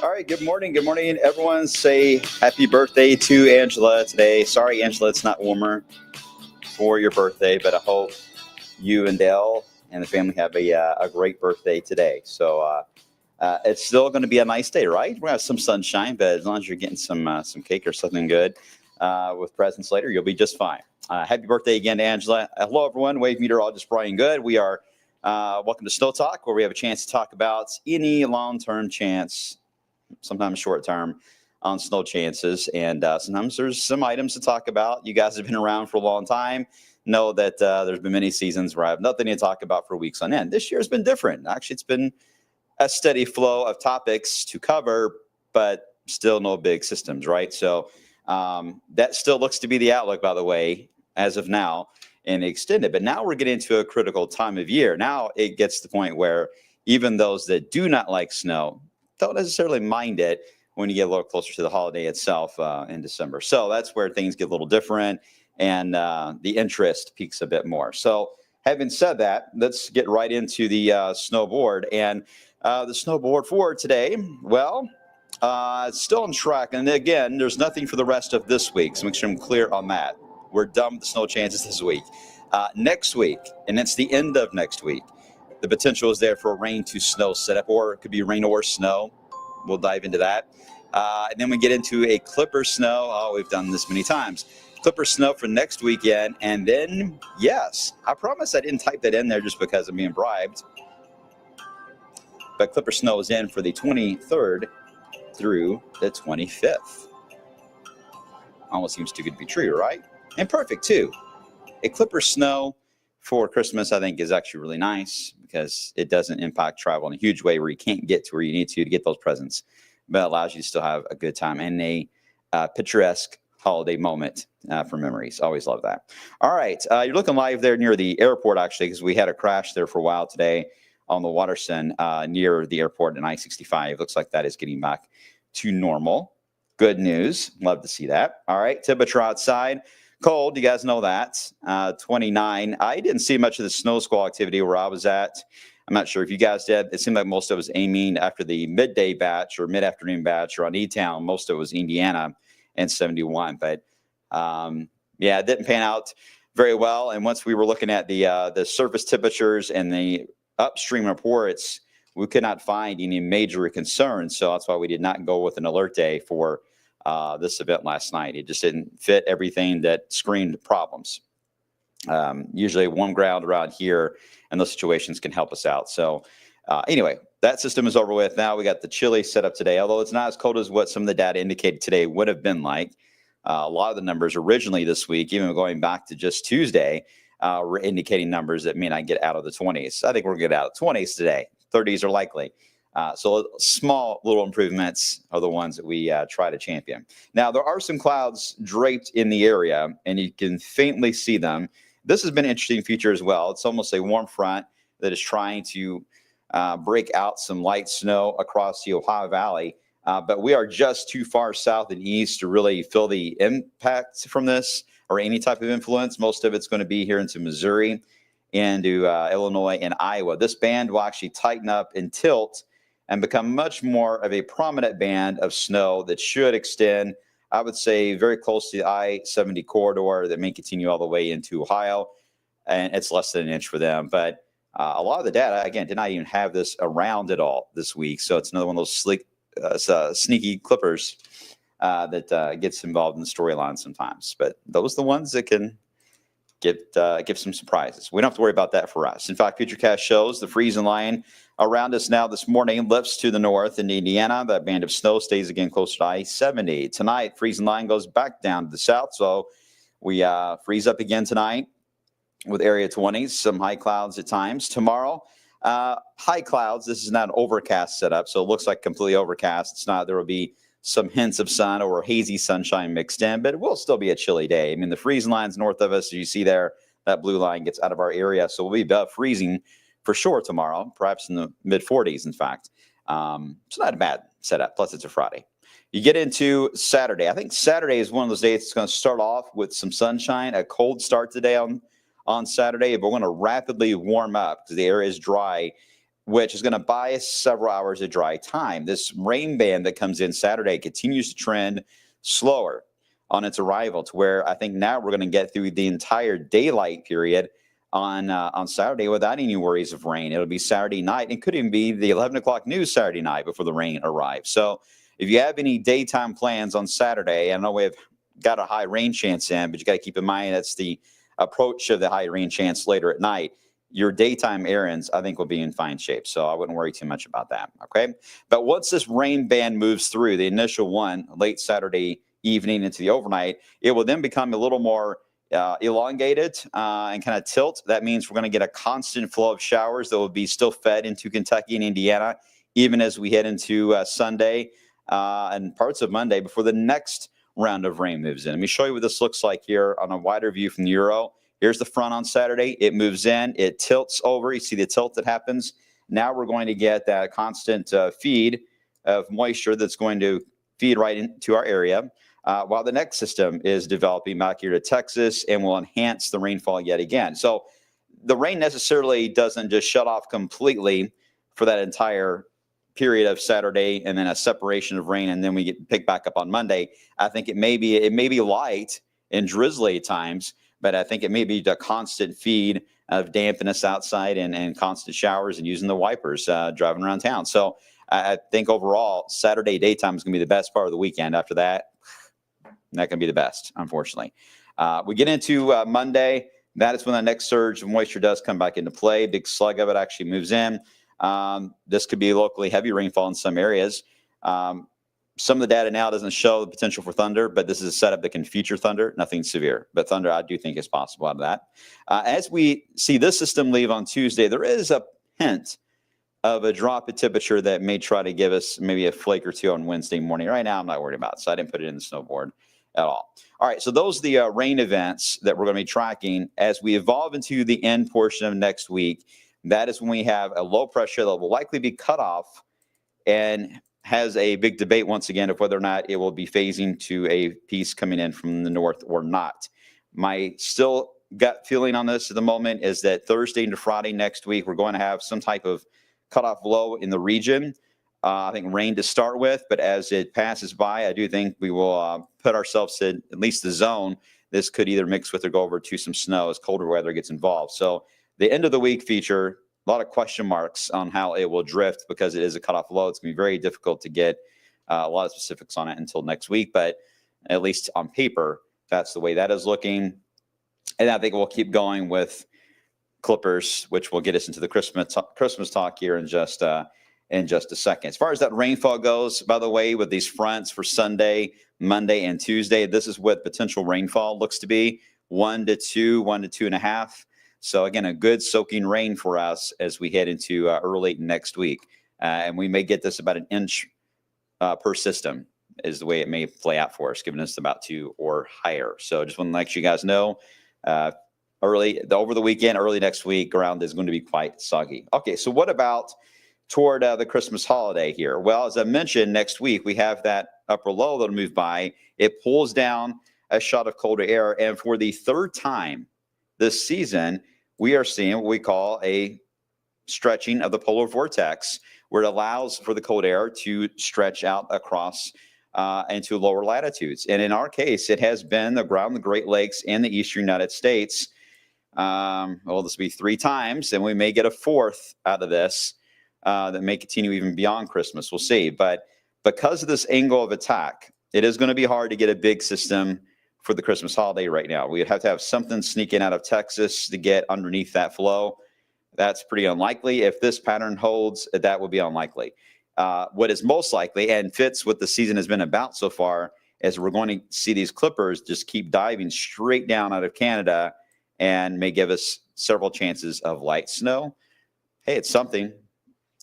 All right, good morning. Good morning, everyone. Say happy birthday to Angela today. Sorry, Angela, it's not warmer for your birthday, but I hope you and Dale and the family have a great birthday today. It's still going to be a nice day, right? We're going to have some sunshine, but as long as you're getting some cake or something good with presents later, you'll be just fine. Happy birthday again to Angela. Hello, everyone. Wave meteorologist Brian Good. We are welcome to SnowTALK, where we have a chance to talk about any long-term chance, sometimes short term, on snow chances. And sometimes there's some items to talk about. You guys have been around for a long time. Know that there's been many seasons where I have nothing to talk about for weeks on end. This year has been different. Actually, it's been a steady flow of topics to cover, but still no big systems, right? So that still looks to be the outlook, by the way, as of now, and extended. But now we're getting into a critical time of year. Now it gets to the point where even those that do not like snow don't necessarily mind it when you get a little closer to the holiday itself in December. So that's where things get a little different, and the interest peaks a bit more. So having said that, let's get right into the snowboard. And the snowboard for today, well, it's still on track. And again, there's nothing for the rest of this week, so make sure I'm clear on that. We're done with the snow chances this week. Next week, and it's the end of next week, the potential is there for a rain to snow setup, or it could be rain or snow. We'll dive into that. And then we get into a clipper snow. Oh, we've done this many times. Clipper snow for next weekend. And then, yes, I promise I didn't type that in there just because I'm being bribed. But clipper snow is in for the 23rd through the 25th. Almost seems too good to be true, right? And perfect, too. A clipper snow for Christmas, I think, is actually really nice because it doesn't impact travel in a huge way where you can't get to where you need to get those presents, but allows you to still have a good time and a picturesque holiday moment for memories. Always love that. All right. You're looking live there near the airport, actually, because we had a crash there for a while today on the Waterson near the airport in I-65. Looks like that is getting back to normal. Good news. Love to see that. All right. Temperature outside. Cold, you guys know that, 29. I didn't see much of the snow squall activity where I was at. I'm not sure if you guys did. It seemed like most of it was aiming after the midday batch or mid-afternoon batch or on E-Town. Most of it was Indiana and 71. But, yeah, it didn't pan out very well. And once we were looking at the surface temperatures and the upstream reports, we could not find any major concerns. So that's why we did not go with an alert day for this event last night. It just didn't fit everything that screamed problems. Usually warm ground around here and those situations can help us out. So anyway, that system is over with. Now we got the chilly set up today, although it's not as cold as what some of the data indicated today would have been like. A lot of the numbers originally this week, even going back to just Tuesday, were indicating numbers that may not get out of the 20s. I think we're going to get out of the 20s today. 30s are likely. So small little improvements are the ones that we try to champion. Now, there are some clouds draped in the area, and you can faintly see them. This has been an interesting feature as well. It's almost a warm front that is trying to break out some light snow across the Ohio Valley. But we are just too far south and east to really feel the impact from this or any type of influence. Most of it's going to be here into Missouri, into Illinois and Iowa. This band will actually tighten up and tilt and become much more of a prominent band of snow that should extend, I would say, very close to the I-70 corridor that may continue all the way into Ohio. And it's less than an inch for them. But a lot of the data, again, did not even have this around at all this week. So it's another one of those sneaky clippers that gets involved in the storyline sometimes. But those are the ones that can give some surprises. We don't have to worry about that for us. In fact, Futurecast shows the freezing line around us now this morning lifts to the north in Indiana. That band of snow stays again close to I-70. Tonight, freezing line goes back down to the south. So we freeze up again tonight with area 20s, some high clouds at times. Tomorrow, high clouds. This is not an overcast setup, so it looks like completely overcast. It's not. There will be some hints of sun or hazy sunshine mixed in, but it will still be a chilly day. I mean, the freezing line's north of us. As you see there, that blue line gets out of our area. So we'll be above freezing for sure tomorrow, perhaps in the mid-40s, in fact. It's not a bad setup. Plus, it's a Friday. You get into Saturday. I think Saturday is one of those days that's going to start off with some sunshine, a cold start today on Saturday, but we're going to rapidly warm up because the air is dry which is going to buy us several hours of dry time. This rain band that comes in Saturday continues to trend slower on its arrival, to where I think now we're going to get through the entire daylight period on Saturday without any worries of rain. It'll be Saturday night. It could even be the 11 o'clock news Saturday night before the rain arrives. So if you have any daytime plans on Saturday, I know we have got a high rain chance in, but you got to keep in mind that's the approach of the high rain chance later at night. Your daytime errands, I think, will be in fine shape. So I wouldn't worry too much about that. Okay. But once this rain band moves through, the initial one late Saturday evening into the overnight, it will then become a little more elongated and kind of tilt. That means we're going to get a constant flow of showers that will be still fed into Kentucky and Indiana, even as we head into Sunday and parts of Monday before the next round of rain moves in. Let me show you what this looks like here on a wider view from the Euro. Here's the front on Saturday. It moves in. It tilts over. You see the tilt that happens. Now we're going to get that constant feed of moisture that's going to feed right into our area, while the next system is developing back here to Texas and will enhance the rainfall yet again. So the rain necessarily doesn't just shut off completely for that entire period of Saturday and then a separation of rain, and then we get picked back up on Monday. I think it may be light and drizzly at times, but I think it may be the constant feed of dampness outside and constant showers and using the wipers driving around town. So I think overall, Saturday daytime is going to be the best part of the weekend. After that, not going to be the best, unfortunately. We get into Monday. That is when the next surge of moisture does come back into play. Big slug of it actually moves in. This could be locally heavy rainfall in some areas. Some of the data now doesn't show the potential for thunder, but this is a setup that can feature thunder, nothing severe. But thunder, I do think, is possible out of that. As we see this system leave on Tuesday, there is a hint of a drop in temperature that may try to give us maybe a flake or two on Wednesday morning. Right now, I'm not worried about it, so I didn't put it in the snowboard at all. All right, so those are the rain events that we're going to be tracking as we evolve into the end portion of next week. That is when we have a low pressure that will likely be cut off and has a big debate once again of whether or not it will be phasing to a piece coming in from the north or not. My still gut feeling on this at the moment is that Thursday into Friday next week, we're going to have some type of cutoff low in the region. I think rain to start with, but as it passes by, I do think we will put ourselves in at least the zone. This could either mix with or go over to some snow as colder weather gets involved. So the end of the week feature, a lot of question marks on how it will drift because it is a cutoff low. It's going to be very difficult to get a lot of specifics on it until next week, but at least on paper, that's the way that is looking. And I think we'll keep going with clippers, which will get us into the Christmas talk here in just a second. As far as that rainfall goes, by the way, with these fronts for Sunday, Monday, and Tuesday, this is what potential rainfall looks to be: 1 to 2, 1 to 2.5. So again, a good soaking rain for us as we head into early next week. And we may get this about an inch per system is the way it may play out for us, giving us about 2 or higher. So just want to let you guys know, over the weekend, early next week, ground is going to be quite soggy. Okay, so what about toward the Christmas holiday here? Well, as I mentioned, next week we have that upper low that'll move by. It pulls down a shot of colder air. And for the third time this season, we are seeing what we call a stretching of the polar vortex, where it allows for the cold air to stretch out across into lower latitudes. And in our case, it has been around the Great Lakes and the eastern United States. Well, this will be 3 times, and we may get a 4th out of this that may continue even beyond Christmas. We'll see. But because of this angle of attack, it is going to be hard to get a big system for the Christmas holiday right now. We'd have to have something sneaking out of Texas to get underneath that flow. That's pretty unlikely. If this pattern holds, that would be unlikely. What is most likely and fits what the season has been about so far is we're going to see these clippers just keep diving straight down out of Canada and may give us several chances of light snow. Hey, it's something.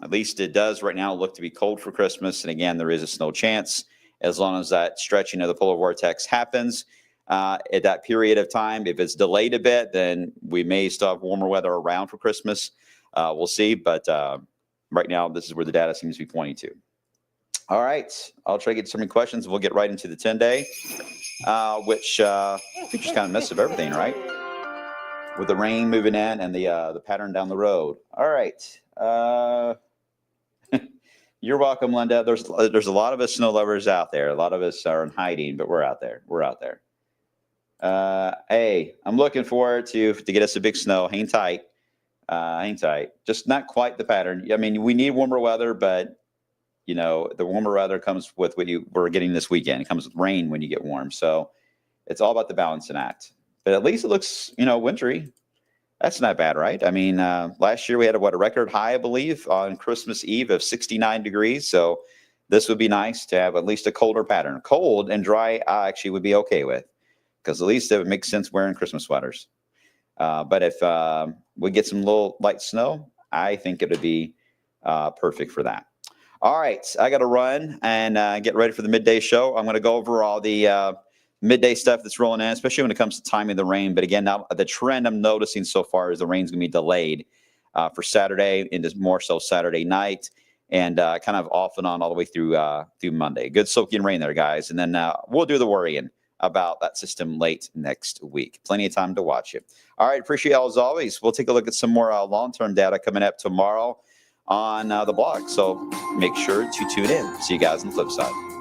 At least it does right now look to be cold for Christmas. And again, there is a snow chance as long as that stretching of the polar vortex happens. At that period of time, if it's delayed a bit, then we may still have warmer weather around for Christmas. We'll see. But right now, this is where the data seems to be pointing to. All right. I'll try to get some questions. We'll get right into the 10-day, which features kind of a mess of everything, right? With the rain moving in and the pattern down the road. All right. Uh, you're welcome, Linda. There's a lot of us snow lovers out there. A lot of us are in hiding, but we're out there. We're out there. Hey, I'm looking forward to get us a big snow. Hang tight. Hang tight. Just not quite the pattern. I mean, we need warmer weather, but you know, the warmer weather comes with what we're getting this weekend. It comes with rain when you get warm. So it's all about the balancing act. But at least it looks, you know, wintry. That's not bad, right? I mean, last year we had a record high, I believe, on Christmas Eve of 69 degrees. So this would be nice to have at least a colder pattern. Cold and dry, I actually would be okay with, because at least it would make sense wearing Christmas sweaters. But if we get some little light snow, I think it would be perfect for that. All right, I got to run and get ready for the midday show. I'm going to go over all the midday stuff that's rolling in, especially when it comes to timing the rain. But again, now the trend I'm noticing so far is the rain's going to be delayed for Saturday into more so Saturday night, and kind of off and on all the way through Monday. Good soaking rain there, guys. And then we'll do the worrying about that system late next week. Plenty of time to watch it. All right, appreciate it as always. We'll take a look at some more long-term data coming up tomorrow on the blog. So make sure to tune in. See you guys on the flip side.